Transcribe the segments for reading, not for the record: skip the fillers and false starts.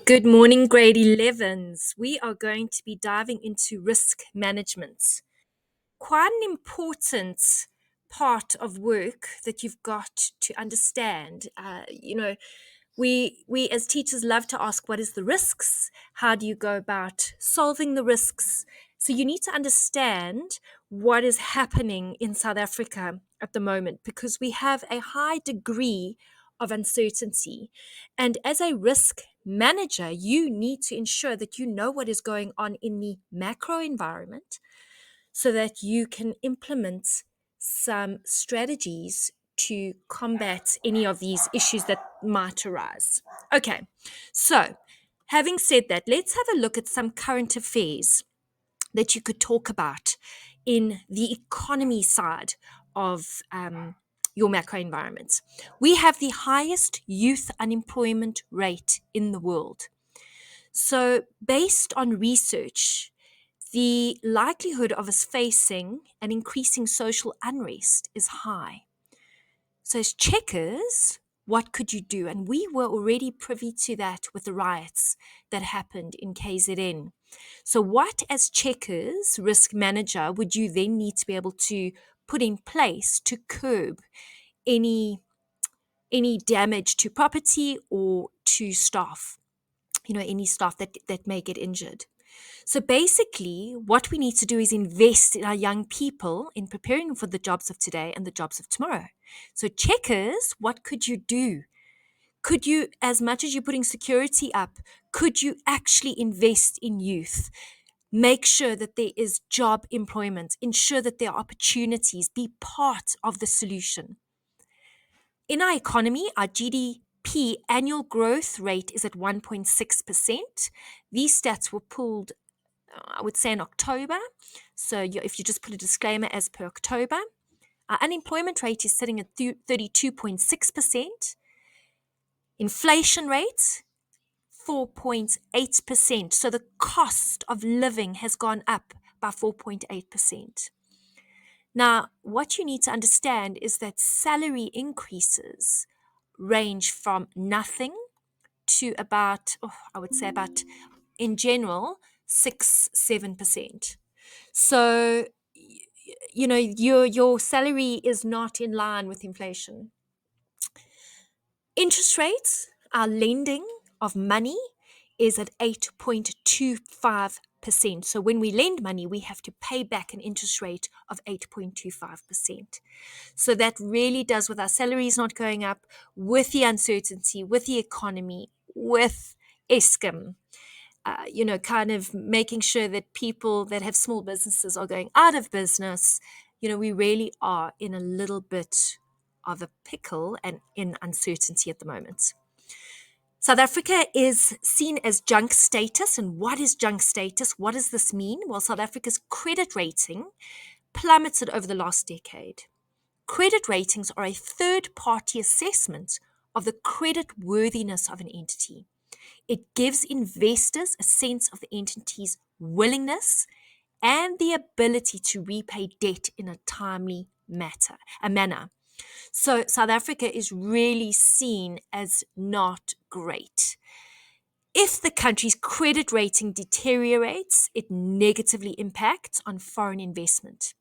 Good morning, grade 11s. We are going to be diving into risk management. Quite an important part of work that you've got to understand. We as teachers love to ask, what is the risks? How do you go about solving the risks? So you need to understand what is happening in South Africa at the moment, because we have a high degree of uncertainty. And as a risk manager, you need to ensure that you know what is going on in the macro environment so that you can implement some strategies to combat any of these issues that might arise. Okay, so having said that, let's have a look at some current affairs that you could talk about in the economy side of your macro environment. We have the highest youth unemployment rate in the world. So, based on research, the likelihood of us facing an increasing social unrest is high. So, as checkers, what could you do? And we were already privy to that with the riots that happened in KZN. So, what, as checkers, risk manager, would you then need to be able to put in place to curb any damage to property or to staff? Any staff that may get injured. So basically, what we need to do is invest in our young people in preparing for the jobs of today and the jobs of tomorrow. So checkers, what could you do? Could you, as much as you're putting security up, could you actually invest in youth? Make sure that there is job employment, ensure that there are opportunities, be part of the solution. In our economy, our GDP annual growth rate is at 1.6%. These stats were pulled, I would say, in October. So if you just put a disclaimer, as per October, our unemployment rate is sitting at 32.6%. Inflation rate, 4.8%. So the cost of living has gone up by 4.8%. Now, what you need to understand is that salary increases range from nothing to about, I would say about, in general, 6-7%. So, your salary is not in line with inflation. Interest rates, our lending of money is at 8.25%. So when we lend money, we have to pay back an interest rate of 8.25%. So that really does, with our salaries not going up, with the uncertainty, with the economy, with Eskom, kind of making sure that people that have small businesses are going out of business. We really are in a little bit of a pickle and in uncertainty at the moment. South Africa is seen as junk status. And what is junk status? What does this mean? Well, South Africa's credit rating plummeted over the last decade. Credit ratings are a third-party assessment of the credit worthiness of an entity. It gives investors a sense of the entity's willingness and the ability to repay debt in a timely manner. So South Africa is really seen as not great. If the country's credit rating deteriorates, it negatively impacts on foreign investment.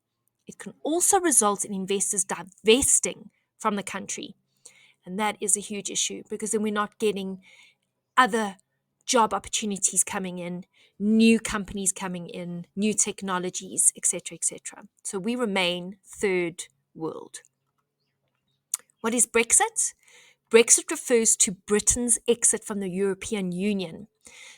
It can also result in investors divesting from the country. And that is a huge issue, because then we're not getting other job opportunities coming in, new companies coming in, new technologies, etc., etc. So we remain third world. What is Brexit? Brexit refers to Britain's exit from the European Union.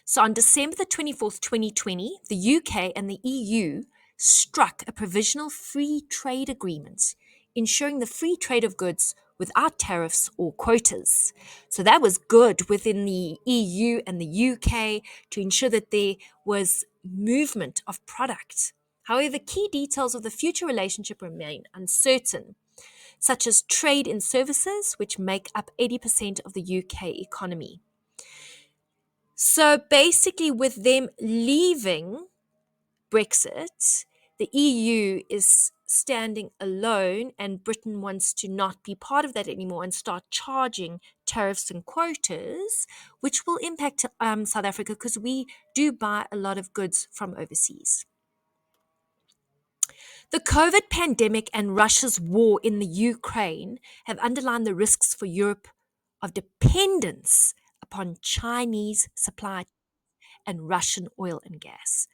So on December the 24th, 2020, the UK and the EU struck a provisional free trade agreement, ensuring the free trade of goods without tariffs or quotas. So that was good within the EU and the UK to ensure that there was movement of product. However, key details of the future relationship remain uncertain, such as trade in services, which make up 80% of the UK economy. So basically, with them leaving Brexit, The EU is standing alone, and Britain wants to not be part of that anymore and start charging tariffs and quotas, which will impact South Africa because we do buy a lot of goods from overseas. The COVID pandemic and Russia's war in the Ukraine have underlined the risks for Europe of dependence upon Chinese supply and Russian oil and gas.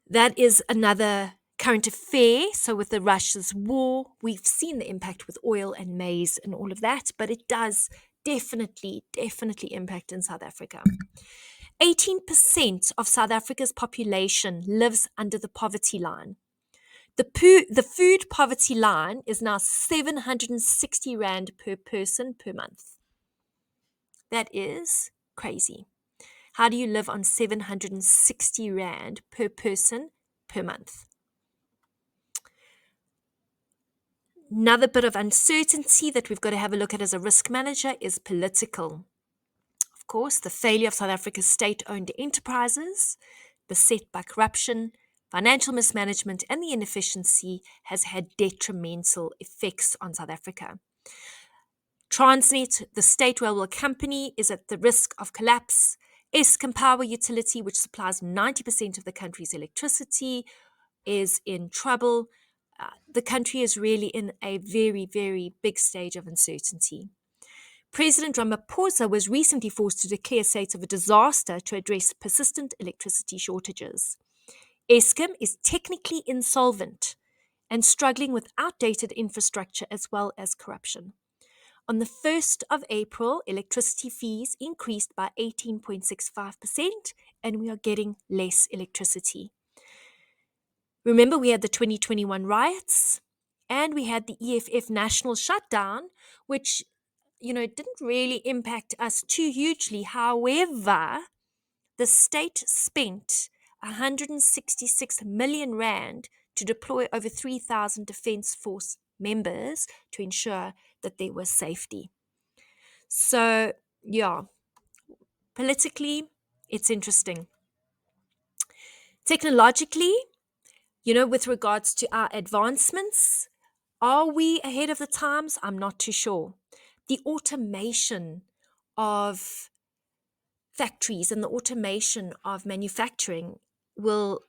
That is another current affair. So, with the Russia's war, we've seen the impact with oil and maize and all of that, but it does definitely impact in South Africa. 18% of South Africa's population lives under the poverty line. The food poverty line is now 760 Rand per person per month. That is crazy. How do you live on 760 Rand per person per month? Another bit of uncertainty that we've got to have a look at as a risk manager is political. Of course, the failure of South Africa's state-owned enterprises, beset by corruption, financial mismanagement, and the inefficiency has had detrimental effects on South Africa. Transnet, the state railway company, is at the risk of collapse. Eskom Power Utility, which supplies 90% of the country's electricity, is in trouble. The country is really in a very, very big stage of uncertainty. President Ramaphosa was recently forced to declare a state of a disaster to address persistent electricity shortages. Eskom is technically insolvent and struggling with outdated infrastructure as well as corruption. On the 1st of April, electricity fees increased by 18.65%, and we are getting less electricity. Remember, we had the 2021 riots, and we had the EFF national shutdown, which, didn't really impact us too hugely. However, the state spent 166 million Rand to deploy over 3,000 Defence Force members to ensure that there was safety. So, yeah, politically, it's interesting. Technologically, with regards to our advancements, are we ahead of the times? I'm not too sure. The automation of factories and the automation of manufacturing will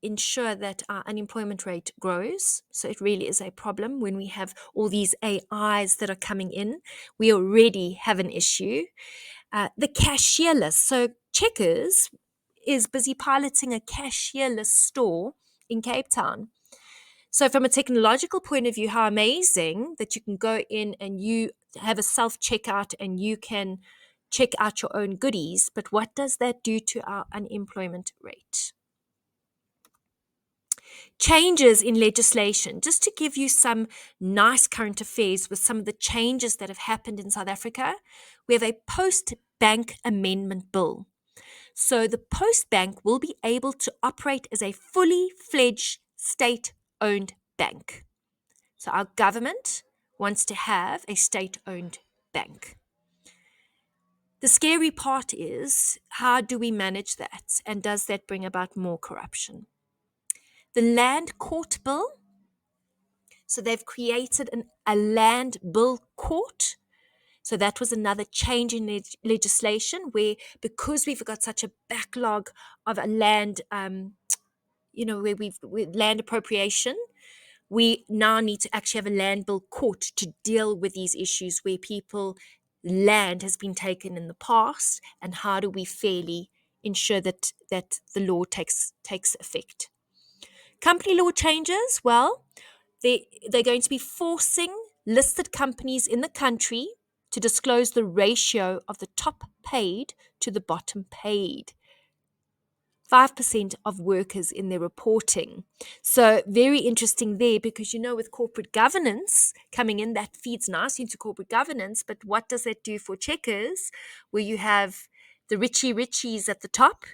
ensure that our unemployment rate grows. So it really is a problem when we have all these AIs that are coming in. We already have an issue. The cashierless. So Checkers is busy piloting a cashierless store in Cape Town. So from a technological point of view, how amazing that you can go in and you have a self-checkout and you can check out your own goodies. But what does that do to our unemployment rate? Changes in legislation. Just to give you some nice current affairs with some of the changes that have happened in South Africa, we have a post-bank amendment bill. So the Post Bank will be able to operate as a fully fledged state-owned bank. So our government wants to have a state-owned bank. The scary part is, how do we manage that? And does that bring about more corruption? The Land Court Bill. So they've created a Land Bill Court. So that was another change in legislation where, because we've got such a backlog of a land, where with land appropriation, we now need to actually have a land bill court to deal with these issues where land has been taken in the past, and how do we fairly ensure that the law takes effect. Company law changes, well, they're going to be forcing listed companies in the country to disclose the ratio of the top paid to the bottom paid. 5% of workers in their reporting. So very interesting there, because with corporate governance coming in, that feeds nicely into corporate governance. But what does that do for Checkers, where you have the richies at the top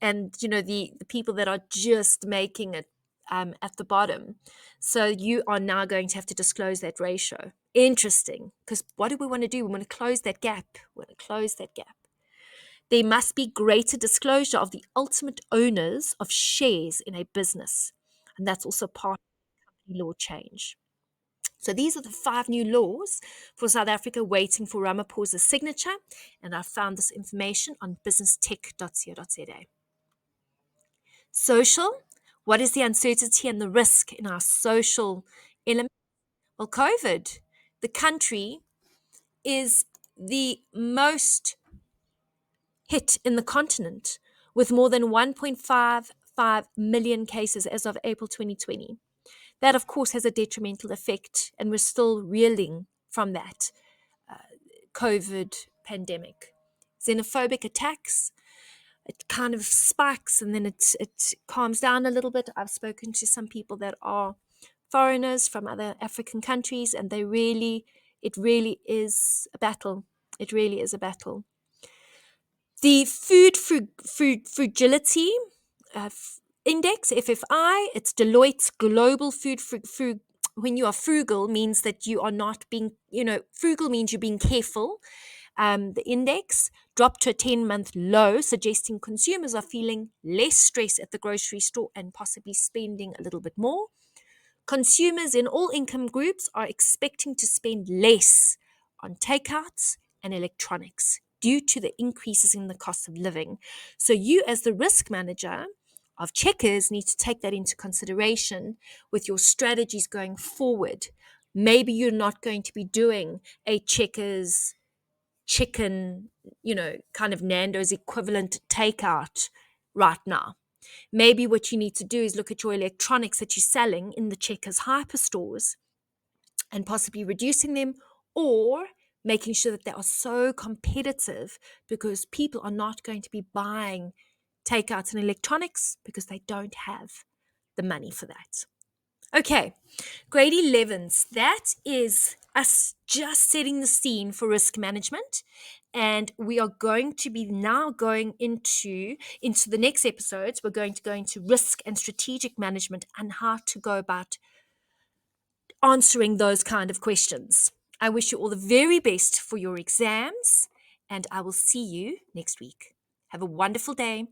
and the people that are just making it at the bottom? So you are now going to have to disclose that ratio. Interesting, because what do we want to do? We want to close that gap. There must be greater disclosure of the ultimate owners of shares in a business. And that's also part of the law change. So these are the 5 new laws for South Africa waiting for Ramaphosa's signature. And I found this information on businesstech.co.za. Social, what is the uncertainty and the risk in our social element? Well, COVID, the country is the most hit in the continent with more than 1.55 million cases as of April 2020. That, of course, has a detrimental effect, and we're still reeling from that COVID pandemic. Xenophobic attacks, it kind of spikes and then it calms down a little bit. I've spoken to some people that are foreigners from other African countries, and it really is a battle. It really is a battle. The food fragility uh, index, FFI, it's Deloitte's global food. When you are frugal, means that you are not being, frugal means you're being careful. The index dropped to a 10-month low, suggesting consumers are feeling less stress at the grocery store and possibly spending a little bit more. Consumers in all income groups are expecting to spend less on takeouts and electronics due to the increases in the cost of living. So you, as the risk manager of Checkers, need to take that into consideration with your strategies going forward. Maybe you're not going to be doing a Checkers chicken, kind of Nando's equivalent takeout right now. Maybe what you need to do is look at your electronics that you're selling in the Checkers hyperstores and possibly reducing them, or making sure that they are so competitive, because people are not going to be buying takeouts and electronics because they don't have the money for that. Okay, grade 11s, that is us just setting the scene for risk management. And we are going to be now going into the next episodes. We're going to go into risk and strategic management and how to go about answering those kind of questions. I wish you all the very best for your exams, and I will see you next week. Have a wonderful day.